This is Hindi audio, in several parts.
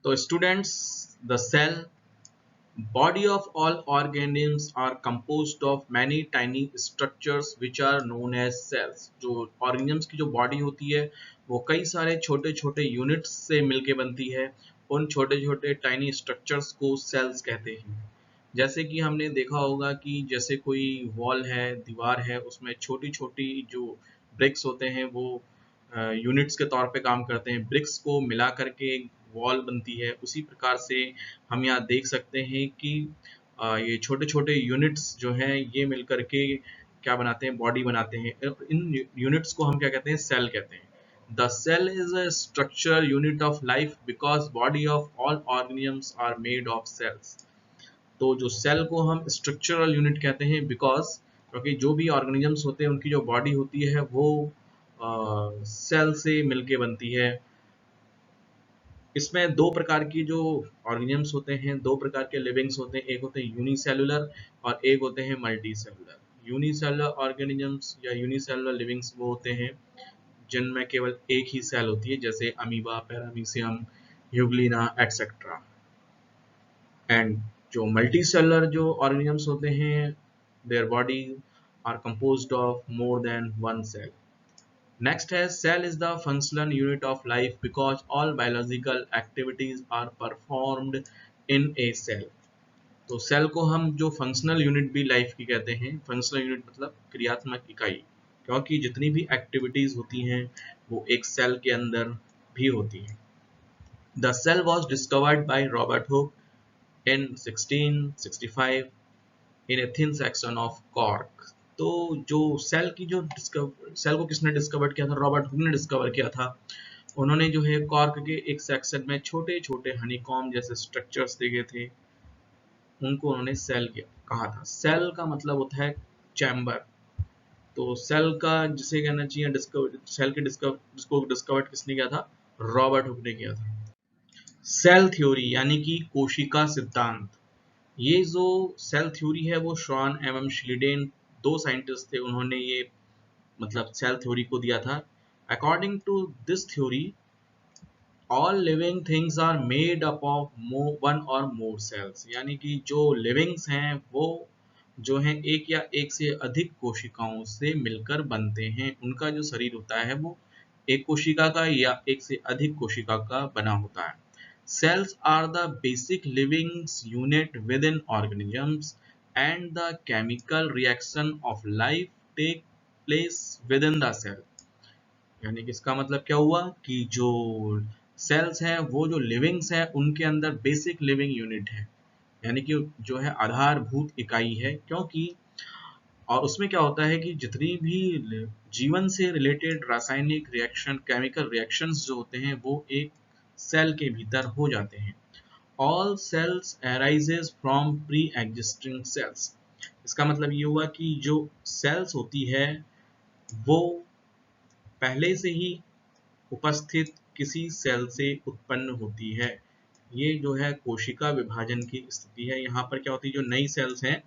तो students, the cell body of all organisms are composed of many tiny structures which are known as cells। जो organisms की जो body होती है वो कई सारे छोटे छोटे यूनिट्स से मिलके बनती है। उन छोटे छोटे tiny structures को cells कहते हैं। जैसे कि हमने देखा होगा कि जैसे कोई वॉल है, दीवार है, उसमें छोटी छोटी जो ब्रिक्स होते हैं वो यूनिट्स के तौर पे काम करते हैं। ब्रिक्स को मिला करके एक वॉल बनती है। उसी प्रकार से हम यहाँ देख सकते हैं कि ये छोटे छोटे यूनिट्स जो हैं ये मिल करके क्या बनाते हैं, बॉडी बनाते हैं। इन यूनिट्स को हम क्या कहते हैं, सेल कहते हैं। The cell is a structure unit of life because body of all organisms are made of cells. तो जो सेल को हम स्ट्रक्चरल यूनिट कहते हैं बिकॉज क्योंकि जो भी ऑर्गेनिजम्स होते हैं उनकी जो बॉडी होती है वो सेल से मिलके बनती है। इसमें दो प्रकार की जो ऑर्गेनिजम्स होते हैं, दो प्रकार के लिविंग्स होते हैं। एक होते हैं यूनिसेलुलर और एक होते हैं मल्टीसेलुलर। यूनिसेलुलर ऑर्गेनिजम्स या यूनिसेलुलर लिविंग्स वो होते हैं जिनमें केवल एक ही सेल होती है, जैसे amoeba, paramecium, euglena etcetera. And जो मल्टीसेलुलर जो ऑर्गेनिजम्स होते हैं, their body are composed of more than one cell. Next है cell is the functional unit of life because all biological activities are performed in a cell। तो सेल को हम जो फंक्शनल यूनिट भी लाइफ की कहते हैं। फंक्शनल यूनिट मतलब क्रियात्मक इकाई, क्योंकि जितनी भी एक्टिविटीज होती हैं वो एक सेल के अंदर भी होती हैं। The cell was discovered by Robert Hooke in 1665 in a thin section of cork। तो जो सेल की जो सेल को किसने डिस्कवर किया था, रॉबर्ट हुक ने डिस्कवर किया था। उन्होंने जो है कॉर्क के एक सेक्शन में छोटे छोटे हनीकॉम्ब जैसे स्ट्रक्चर्स देखे थे, उनको उन्होंने सेल कहा था। सेल का मतलब होता है चैम्बर। तो सेल का जिसे कहना चाहिए डिस्कवर, सेल के जिसको डिस्कवर किसने किया था, रॉबर्ट हुक ने किया था। सेल थ्योरी यानी कि कोशिका सिद्धांत। ये जो सेल थ्योरी है वो श्वान एवं श्लीडेन दो साइंटिस्ट थे, उन्होंने ये मतलब सेल थ्योरी को दिया था। According to this theory all living things are made up of one or more sales. यानी कि जो लिविंग्स हैं वो जो है एक या एक से अधिक कोशिकाओं से मिलकर बनते हैं। उनका जो शरीर होता है वो एक कोशिका का या एक से अधिक कोशिका का बना होता है। Cells are the basic living unit within organisms and the chemical reaction of life take place within the cell। यानी कि इसका मतलब क्या हुआ कि जो सेल्स हैं वो जो लिविंग्स हैं उनके अंदर बेसिक लिविंग यूनिट है, यानी कि जो है आधारभूत इकाई है। क्योंकि और उसमें क्या होता है कि जितनी भी जीवन से रिलेटेड रासायनिक रिएक्शन, केमिकल रिएक्शंस जो होते हैं वो एक सेल के भीतर हो जाते हैं। All cells arises from pre-existing cells। इसका मतलब ये हुआ कि जो सेल्स होती है वो पहले से ही उपस्थित किसी सेल से उत्पन्न होती है। ये जो है कोशिका विभाजन की स्थिति है। यहाँ पर क्या होती है, जो नई सेल्स हैं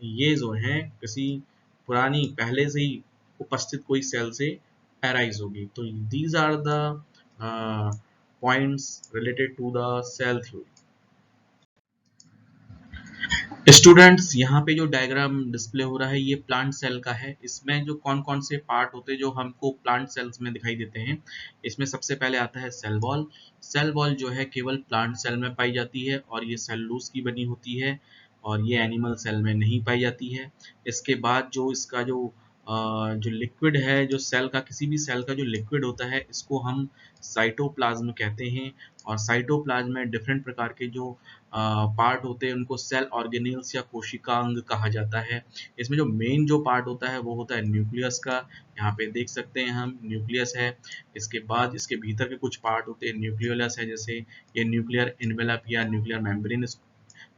ये जो हैं किसी पुरानी पहले से ही उपस्थित कोई सेल से अराइज होगी। तो these are the points related to the cell theory. Students, यहाँ पे जो डायग्राम डिस्प्ले हो रहा है ये प्लांट सेल का है। इसमें जो कौन कौन से पार्ट होते हैं जो हमको प्लांट सेल्स में दिखाई देते हैं, इसमें सबसे पहले आता है सेल वॉल। सेल वॉल जो है केवल प्लांट सेल में पाई जाती है और ये सेलुलोज की बनी होती है और ये एनिमल सेल में नहीं पाई जाती है। इसके बाद जो इसका जो लिक्विड है, जो सेल का किसी भी सेल का जो लिक्विड होता है इसको हम साइटोप्लाज्म कहते हैं। और साइटोप्लाज्म में डिफरेंट प्रकार के जो पार्ट होते हैं उनको सेल ऑर्गेनेल्स या कोशिकांग कहा जाता है। इसमें जो मेन जो पार्ट होता है वो होता है न्यूक्लियस का। यहाँ पे देख सकते हैं हम न्यूक्लियस है। इसके बाद इसके भीतर के कुछ पार्ट होते हैं न्यूक्लियोलस है, जैसे ये न्यूक्लियर इनवेलप या न्यूक्लियर मेम्ब्रेन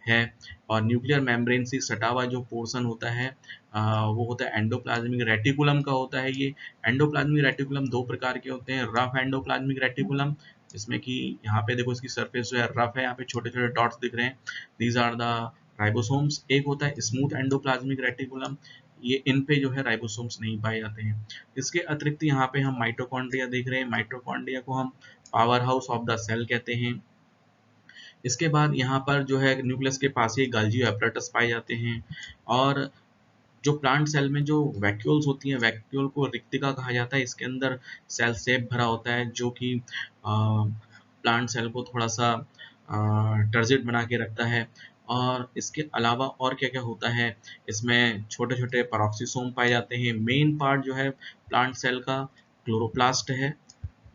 है। और न्यूक्लियर मेम्ब्रेन से सटा हुआ जो पोर्शन होता है वो होता है एंडोप्लाज्मिक रेटिकुलम का होता है। ये एंडोप्लाज्मिक रेटिकुलम दो प्रकार के होते हैं, रफ एंडोप्लाज्मिक रेटिकुलम जिसमें कि यहाँ पे देखो इसकी सरफेस जो है रफ है, यहाँ पे छोटे छोटे डॉट्स दिख रहे हैं, दीज आर द राइबोसोम्स। एक होता है स्मूथ एंडोप्लाज्मिक रेटिकुलम, ये इन पे जो है राइबोसोम्स नहीं पाए जाते हैं। इसके अतिरिक्त यहाँ पे हम माइटोकॉन्ड्रिया देख रहे हैं। माइटोकॉन्ड्रिया को हम powerhouse of the cell कहते हैं। इसके बाद यहाँ पर जो है न्यूक्लियस के पास ही गाल्जी एपरेटस पाए जाते हैं। और जो प्लांट सेल में जो वैक्यूल्स होती हैं, वैक्यूल को रिक्तिका कहा जाता है। इसके अंदर सेल सेप भरा होता है जो कि प्लांट सेल को थोड़ा सा टर्जिड बना के रखता है। और इसके अलावा और क्या क्या होता है, इसमें छोटे छोटे पेरोक्सिसोम पाए जाते हैं। मेन पार्ट जो है प्लांट सेल का क्लोरोप्लास्ट है।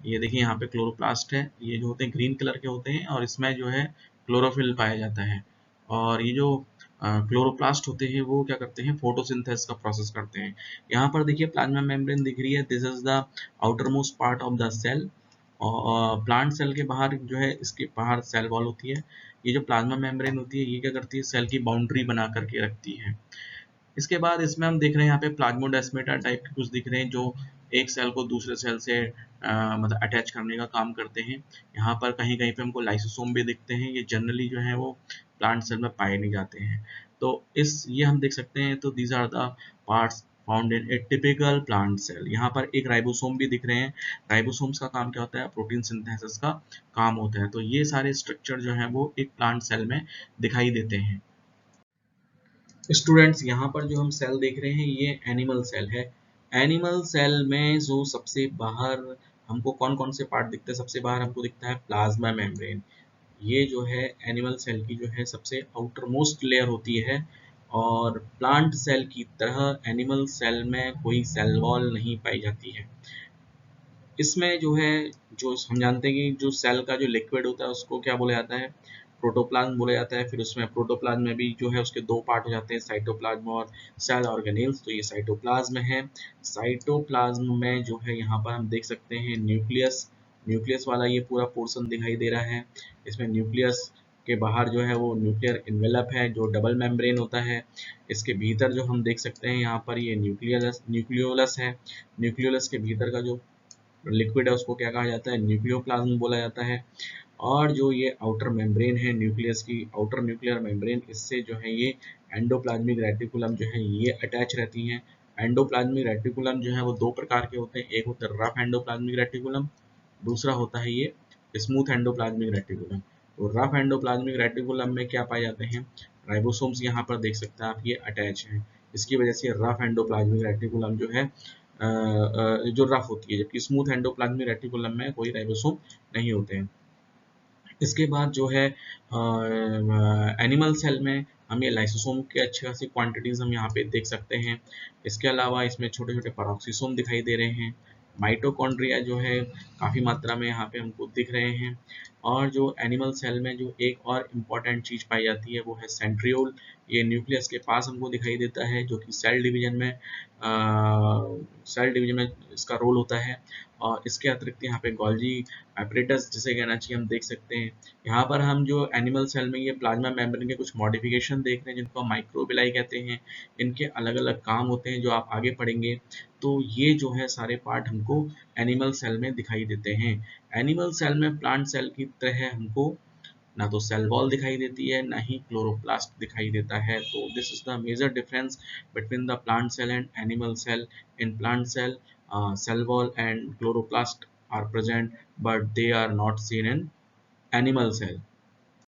ये देखिए यहाँ पे क्लोरोप्लास्ट है, ये जो होते हैं ग्रीन कलर के होते हैं और इसमें जो है क्लोरोफिल पाया जाता है। और ये जो क्लोरोप्लास्ट होते हैं वो क्या करते हैं, फोटोसिंथेसिस का प्रोसेस करते हैं। यहाँ पर देखिए प्लाज्मा मेम्ब्रेन दिख रही है, this is the outermost part of the cell. और प्लांट सेल के बाहर जो है, इसके बाहर सेल वॉल होती है। ये जो प्लाज्मा मेम्ब्रेन होती है ये क्या करती है, सेल की बाउंड्री बना करके रखती है। इसके बाद इसमें हम देख रहे हैं यहाँ पे प्लाज्मोडेस्माटा टाइप के कुछ दिख रहे हैं जो एक सेल को दूसरे सेल से मतलब अटैच करने का काम करते हैं। यहाँ पर कहीं कहीं पे हमको लाइसोसोम भी दिखते हैं, ये जनरली जो है वो प्लांट सेल में पाए नहीं जाते हैं। तो ये हम देख सकते हैं। तो these are the parts found in a typical plant cell. यहाँ पर एक राइबोसोम भी दिख रहे हैं। राइबोसोम्स का काम क्या होता है, प्रोटीन सिंथेसिस का काम होता है। तो ये सारे स्ट्रक्चर जो है वो एक प्लांट सेल में दिखाई देते हैं। स्टूडेंट्स यहाँ पर जो हम सेल देख रहे हैं ये एनिमल सेल है। एनिमल सेल में जो सबसे बाहर हमको कौन कौन से पार्ट दिखते हैं, सबसे बाहर हमको दिखता है प्लाज्मा मेम्ब्रेन। ये जो है एनिमल सेल की जो है सबसे आउटर मोस्ट लेयर होती है। और प्लांट सेल की तरह एनिमल सेल में कोई सेल वॉल नहीं पाई जाती है। इसमें जो है, जो हम जानते हैं कि जो सेल का जो लिक्विड होता है उसको क्या बोला जाता है, प्रोटोप्लाज्म बोला जाता है। फिर उसमें प्रोटोप्लाज्म में भी जो है उसके दो पार्ट हो जाते हैं, साइटोप्लाज्म और सेल ऑर्गेनेल्स। तो ये साइटोप्लाज्म है। साइटोप्लाज्म में जो है यहाँ पर हम देख सकते हैं न्यूक्लियस, न्यूक्लियस वाला ये पूरा पोर्शन दिखाई दे रहा है। इसमें न्यूक्लियस के बाहर जो है वो न्यूक्लियर इन्वेलप है जो डबल मेम्ब्रेन होता है। इसके भीतर जो हम देख सकते हैं यहाँ पर ये न्यूक्लियोलस है। न्यूक्लियोलस के भीतर का जो लिक्विड है उसको क्या कहा जाता है, न्यूक्लियोप्लाज्म बोला जाता है। और जो ये आउटर मेम्ब्रेन है न्यूक्लियस की, आउटर न्यूक्लियर मेम्ब्रेन, इससे जो है ये एंडोप्लाज्मिक रेटिकुलम जो है ये अटैच रहती हैं। एंडोप्लाज्मिक रेटिकुलम जो है वो दो प्रकार के होते हैं, एक होता है रफ एंडोप्लाज्मिक रेटिकुलम, दूसरा होता है ये स्मूथ एंडोप्लाज्मिक रेटिकुलम। तो रफ एंडोप्लाज्मिक रेटिकुलम में क्या पाए जाते हैं, राइबोसोम्स यहाँ पर देख सकते हैं आप, ये अटैच हैं। इसकी वजह से रफ एंडोप्लाज्मिक रेटिकुलम जो है जो रफ होती है, जबकि स्मूथ एंडोप्लाज्मिक रेटिकुलम में कोई राइबोसोम नहीं होते हैं। इसके बाद जो है एनिमल सेल में हम ये लाइसोसोम के अच्छी खासी क्वांटिटीज हम यहाँ पे देख सकते हैं। इसके अलावा इसमें छोटे छोटे पेरोक्सिसोम दिखाई दे रहे हैं। माइटोकॉन्ड्रिया जो है काफ़ी मात्रा में यहाँ पे हमको दिख रहे हैं। और जो एनिमल सेल में जो एक और इम्पॉर्टेंट चीज़ पाई जाती है वो है सेंट्रियोल। ये न्यूक्लियस के पास हमको दिखाई देता है, जो कि सेल डिवीजन में इसका रोल होता है। और इसके अतिरिक्त यहाँ पे गोल्जी एपरेटस जिसे कहना चाहिए हम देख सकते हैं। यहाँ पर हम जो एनिमल सेल में ये प्लाज्मा मेम्ब्रेन के कुछ मॉडिफिकेशन देख रहे हैं जिनको हम माइक्रोबिलाई कहते हैं। इनके अलग अलग काम होते हैं जो आप आगे पढ़ेंगे। तो ये जो है सारे पार्ट हमको एनिमल सेल में दिखाई देते हैं। एनिमल सेल में प्लांट सेल की तरह हमको ना तो सेल वॉल दिखाई देती है ना ही क्लोरोप्लास्ट दिखाई देता है। तो this is the major difference between the plant cell and animal cell. In plant cell cell wall and chloroplast are present but they are not seen in animal cell.